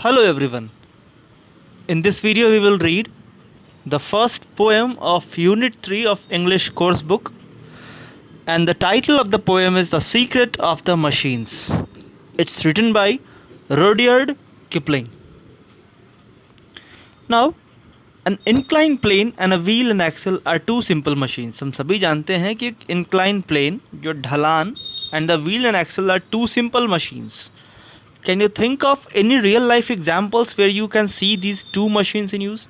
Hello everyone. In this video we will read the first poem of Unit 3 of English course book, and the title of the poem is The Secret of the Machines. It's written by Rudyard Kipling. Now, an inclined plane and a wheel and axle are two simple machines. हम सभी जानते हैं कि एक inclined plane जो ढलान and the wheel and axle are two simple machines. Can you think of any real life examples where you can see these two machines in use?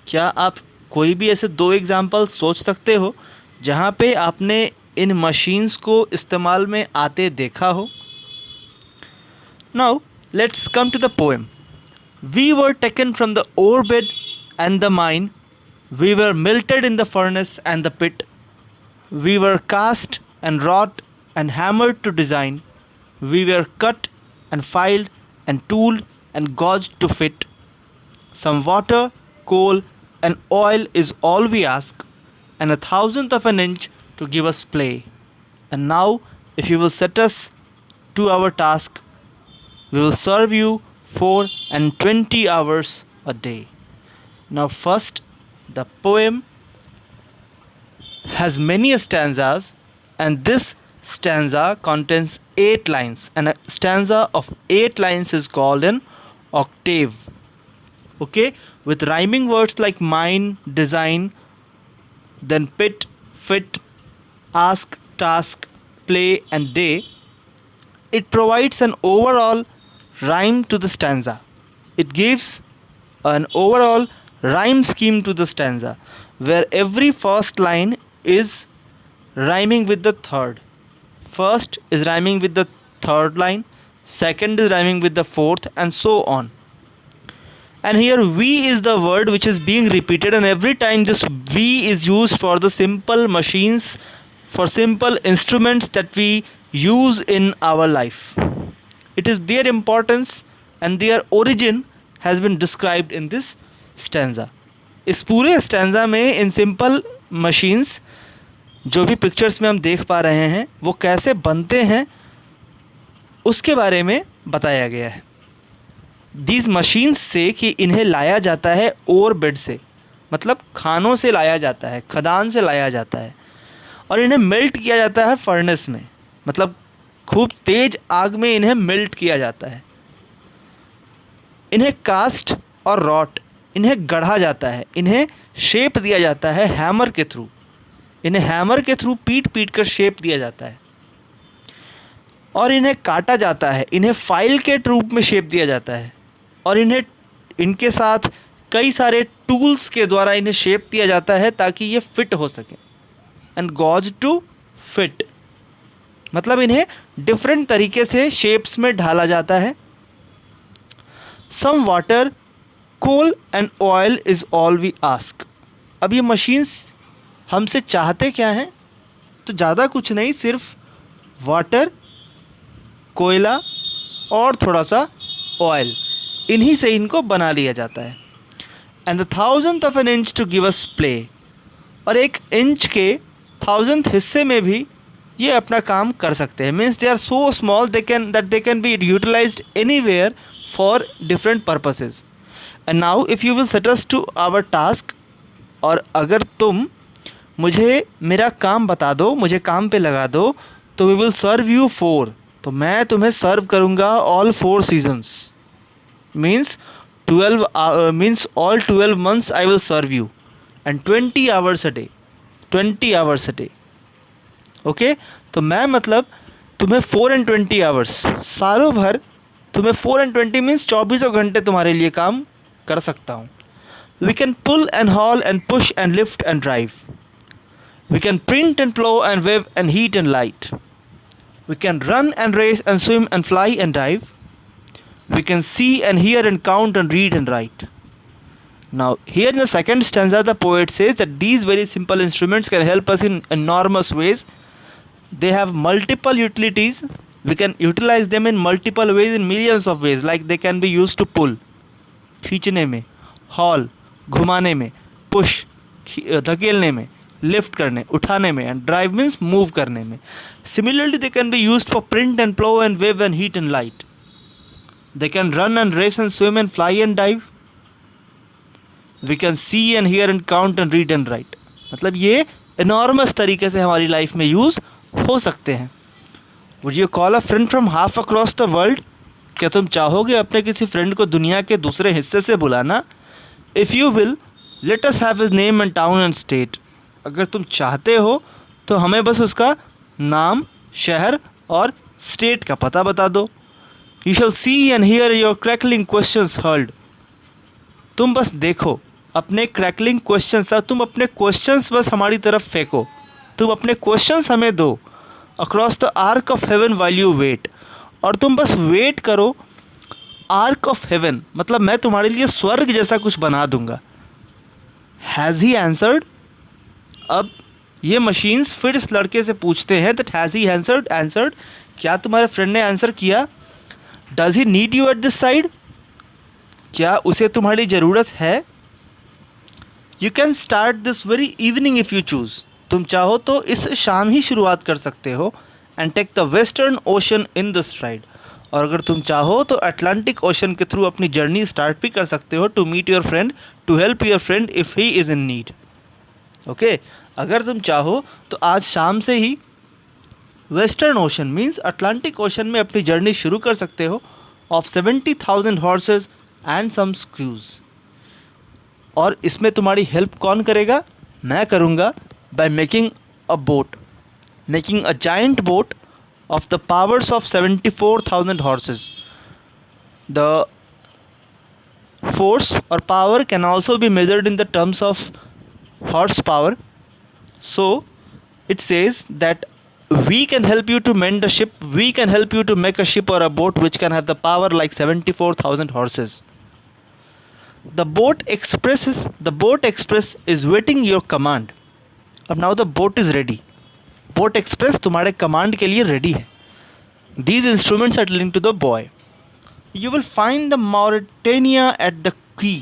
क्या आप कोई भी ऐसे दो एग्जाम्पल सोच सकते हो जहाँ पे आपने इन मशीन्स को इस्तेमाल में आते देखा हो? Now let's come to the poem. We were taken from the ore bed and the mine. We were melted in the furnace and the pit. We were cast and wrought and hammered to design. We were cut and filed and tooled and gauged to fit. Some water, coal, and oil is all we ask, and 1/1000th of an inch to give us play. And now, if you will set us to our task, we will serve you 4 and 20 hours a day. Now, first, the poem has many stanzas, and this stanza contains 8 lines, and a stanza of 8 lines is called an octave. Okay, with rhyming words like mine, design, then pit, fit, ask, task, play, and day, it provides an overall rhyme to the stanza. It gives an overall rhyme scheme to the stanza, where every first line is rhyming with the third. First is rhyming with the third line, second is rhyming with the fourth, and so on. And here we is the word which is being repeated, and every time this we is used for the simple machines, for simple instruments that we use in our life. It is their importance and their origin has been described in this stanza. इस पूरे stanza में in simple machines जो भी pictures में हम देख पा रहे हैं वो कैसे बनते हैं उसके बारे में बताया गया है. दीज मशीन्स से कि इन्हें लाया जाता है ओर बेड से, मतलब खानों से लाया जाता है, खदान से लाया जाता है, और इन्हें मेल्ट किया जाता है फर्नेस में, मतलब खूब तेज आग में इन्हें मेल्ट किया जाता है. इन्हें कास्ट और रॉट, इन्हें गढ़ा जाता है, इन्हें शेप दिया जाता है हैमर के थ्रू. इन्हें हैमर के थ्रू पीट पीट कर शेप दिया जाता है, और इन्हें काटा जाता है, इन्हें फाइल के रूप में शेप दिया जाता है, और इन्हें इनके साथ कई सारे टूल्स के द्वारा इन्हें शेप दिया जाता है ताकि ये फिट हो सके. एंड गॉज टू फिट, मतलब इन्हें डिफरेंट तरीके से शेप्स में ढाला जाता है. Some water, coal and oil is all we ask. अब ये मशीन्स हमसे चाहते क्या हैं? तो ज़्यादा कुछ नहीं, सिर्फ वाटर, कोयला और थोड़ा सा ऑयल, इन्हीं से इनको बना लिया जाता है. And 1/1000th of an inch to give us play, और एक इंच के 1000th हिस्से में भी ये अपना काम कर सकते हैं. Means they are so small they can be utilized anywhere for different purposes. And now if you will set us to our task, और अगर तुम मुझे मेरा काम बता दो, मुझे काम पे लगा दो, तो वी विल सर्व यू 4, तो मैं तुम्हें सर्व करूँगा all 4 seasons. Means 12 means all 12 months I will serve you, and 20 hours a day, 20 hours a day. Okay, तो मैं मतलब तुम्हें 4 and 20 hours, सालों भर तुम्हें 4 and 20 मीन्स 24 घंटे तुम्हारे लिए काम कर सकता हूँ. We can pull and haul and push and lift and drive. We can print and plow and weave and heat and light. We can run and race and swim and fly and dive. We can see and hear and count and read and write. Now, here in the second stanza, the poet says that these very simple instruments can help us in enormous ways. They have multiple utilities. We can utilize them in multiple ways, in millions of ways. Like they can be used to pull, खींचने में, haul, घुमाने में, push, धकेलने में, lift करने, उठाने में, and drive means move करने में. Similarly they can be used for print and plough and weave and heat and light. They can run and race and swim and fly and dive. We can see and hear and count and read and write. मतलब ये enormous तरीके से हमारी life में use हो सकते हैं. Would you call a friend from half across the world? क्या तुम चाहोगे अपने किसी फ्रेंड को दुनिया के दूसरे हिस्से से बुलाना? If you will, let us have his name and town and state. अगर तुम चाहते हो तो हमें बस उसका नाम, शहर और स्टेट का पता बता दो. You shall see and hear your crackling questions hurled. तुम बस देखो अपने क्रैकलिंग क्वेश्चंस, तुम अपने क्वेश्चंस बस हमारी तरफ फेंको, तुम अपने क्वेश्चंस हमें दो. Across the arc of heaven while you wait. और तुम बस वेट करो. आर्क ऑफ हेवन मतलब मैं तुम्हारे लिए स्वर्ग जैसा कुछ बना दूंगा. Has he answered. अब ये मशीन्स फिर इस लड़के से पूछते हैं दैट हैज़ ही आंसर्ड, क्या तुम्हारे फ्रेंड ने आंसर किया? Does he need you at this side. क्या उसे तुम्हारी ज़रूरत है? You can start this very evening if you choose. तुम चाहो तो इस शाम ही शुरुआत कर सकते हो. And take the western ocean in this ride. और अगर तुम चाहो तो अटलांटिक ओशन के थ्रू अपनी जर्नी स्टार्ट भी कर सकते हो to meet your friend, to help your friend if he is in need. Okay, अगर तुम चाहो तो आज शाम से ही western ocean means Atlantic ocean में अपनी जर्नी शुरू कर सकते हो of 70,000 horses and some screws. और इसमें तुम्हारी हेल्प कौन करेगा? मैं करूँगा. By making a boat, making a giant boat of the powers of 74,000 horses. The force or power can also be measured in the terms of horsepower. So it says that we can help you to mend a ship, we can help you to make a ship or a boat which can have the power like 74,000 horses. The boat express is waiting your command. अब now the boat is ready. Boat express तुम्हारे command के लिए ready है. These instruments are telling to the boy, you will find the Mauretania at the quay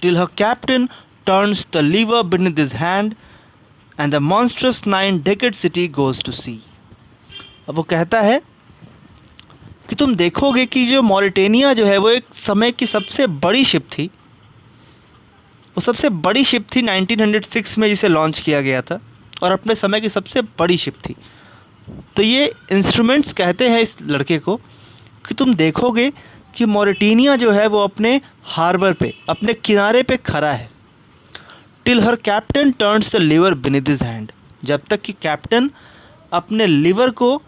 till her captain turns the lever beneath his hand and the monstrous 9-decade city goes to sea. अब वो कहता है कि तुम देखोगे कि जो Mauritania जो है वो एक समय की सबसे बड़ी शिप थी. वो सबसे बड़ी शिप थी 1906 में जिसे लॉन्च किया गया था और अपने समय की सबसे बड़ी शिप थी. तो ये इंस्ट्रूमेंट्स कहते हैं इस लड़के को कि तुम देखोगे कि मॉरिटेनिया जो है वो अपने हार्बर पे, अपने किनारे पे खड़ा है. Till her captain turns the lever beneath his hand. जब तक कि कैप्टन अपने लीवर को,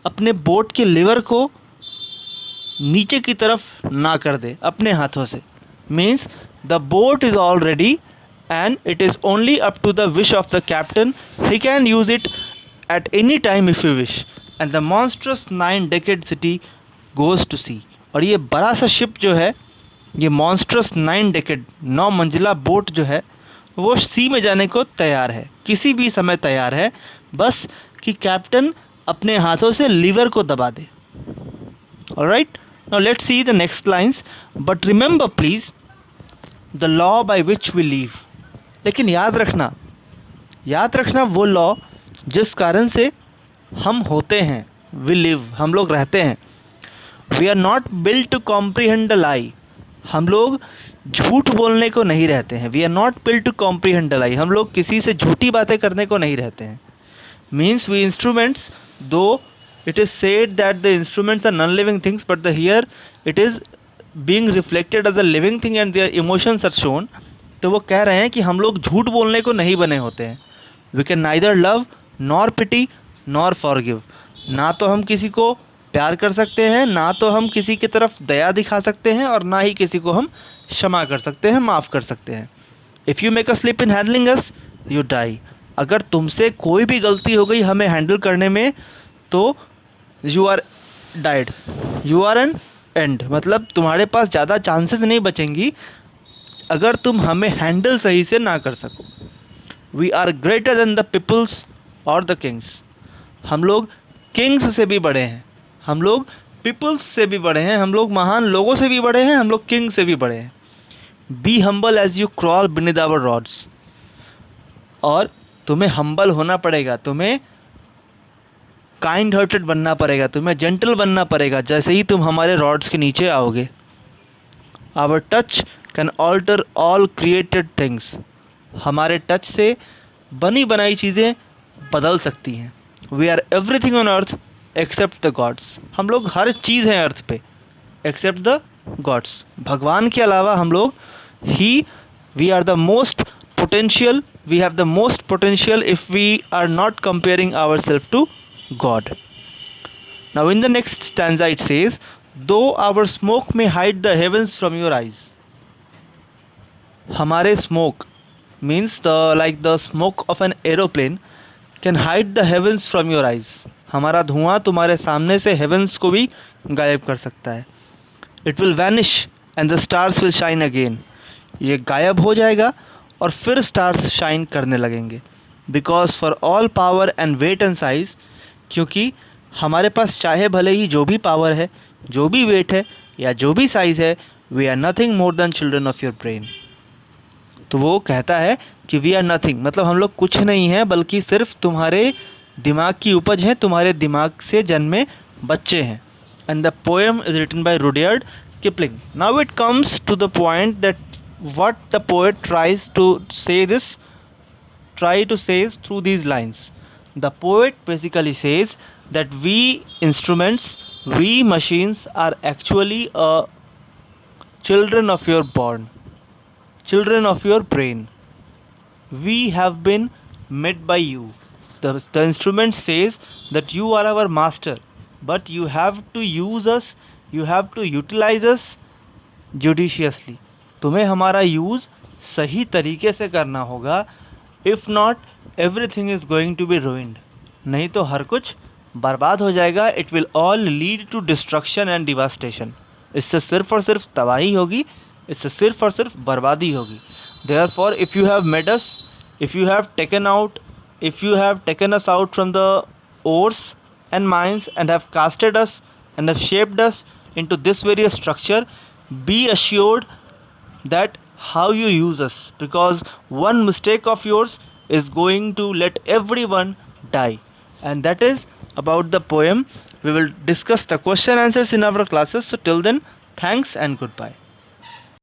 अपने बोट के लीवर को नीचे की तरफ ना कर दे अपने हाथों से. Means the boat is already and it is only up to the wish of the captain. He can use it at any time if he wish. And the monstrous 9-decade city goes to sea. और ये बड़ा सा ship जो है, ये monstrous 9 decade 9 मंजिला boat जो है वो सी में जाने को तैयार है, किसी भी समय तैयार है, बस कि कैप्टन अपने हाथों से लीवर को दबा दे. Alright, now let's see the next lines. But remember please the law by which we live. लेकिन याद रखना वो लॉ जिस कारण से हम होते हैं. वी लिव, हम लोग रहते हैं. We are not built to comprehend the lie. हम लोग झूठ बोलने को नहीं रहते हैं. We are not built to comprehend the lie. हम लोग किसी से झूठी बातें करने को नहीं रहते हैं. Means we instruments, though it is said that the instruments are non living things, but the here it is being reflected as a living thing and their emotions are shown. तो वो कह रहे हैं कि हम लोग झूठ बोलने को नहीं बने होते हैं. We can neither love nor pity nor forgive. ना तो हम किसी को प्यार कर सकते हैं, ना तो हम किसी की तरफ दया दिखा सकते हैं, और ना ही किसी को हम क्षमा कर सकते हैं, माफ़ कर सकते हैं. If you make a slip in handling us you die. अगर तुमसे कोई भी गलती हो गई हमें हैंडल करने में तो you are died, you are an end. मतलब तुम्हारे पास ज़्यादा चांसेस नहीं बचेंगी अगर तुम हमें हैंडल सही से ना कर सको. We are greater than the peoples or the kings. हम लोग किंग्स से भी बड़े हैं, हम लोग पीपल्स से भी बड़े हैं, हम लोग महान लोगों से भी बड़े हैं, हम लोग किंग से भी बड़े हैं. Be humble as you crawl beneath our rods. और तुम्हें हम्बल होना पड़ेगा, तुम्हें काइंड हार्टेड बनना पड़ेगा, तुम्हें जेंटल बनना पड़ेगा जैसे ही तुम हमारे रॉड्स के नीचे आओगे। Our touch can alter all created things, हमारे टच से बनी बनाई चीज़ें बदल सकती हैं। We are everything on earth except the gods, हम लोग हर चीज़ हैं अर्थ पे एक्सेप्ट द गॉड्स, भगवान के अलावा हम लोग ही, we are the most potential, we have the most potential if we are not comparing ourselves to God. Now in the next stanza it says, though our smoke may hide the heavens from your eyes, हमारे smoke means like the smoke of an aeroplane can hide the heavens from your eyes, हमारा धुआं तुम्हारे सामने से heavens को भी गायब कर सकता है। It will vanish and the stars will shine again, ये गायब हो जाएगा और फिर स्टार्स शाइन करने लगेंगे। Because for all power and weight and size, क्योंकि हमारे पास चाहे भले ही जो भी पावर है, जो भी वेट है या जो भी साइज़ है, we are nothing more than children of your brain. तो वो कहता है कि वी आर नथिंग, मतलब हम लोग कुछ नहीं हैं बल्कि सिर्फ तुम्हारे दिमाग की उपज हैं, तुम्हारे दिमाग से जन्मे बच्चे हैं। And the poem is written by Rudyard Kipling. Now it comes to the point that what the poet try to say through these lines. The poet basically says that we instruments, we machines are actually children of your children of your brain. We have been made by you. The instrument says that you are our master, but you have to use us, you have to utilize us judiciously. तुम्हें हमारा use सही तरीके से करना होगा। If not everything is going to be ruined, नहीं तो हर कुछ बर्बाद हो जाएगा। It will all lead to destruction and devastation, इससे सिर्फ और सिर्फ तबाही होगी, इससे सिर्फ और सिर्फ बर्बादी होगी। Therefore if you have made us, if you have taken us out from the ores and mines and have casted us and have shaped us into this various structure, be assured that how you use us, because one mistake of yours is going to let everyone die. And that is about the poem. We will discuss the question answers in our classes. So till then, thanks and goodbye.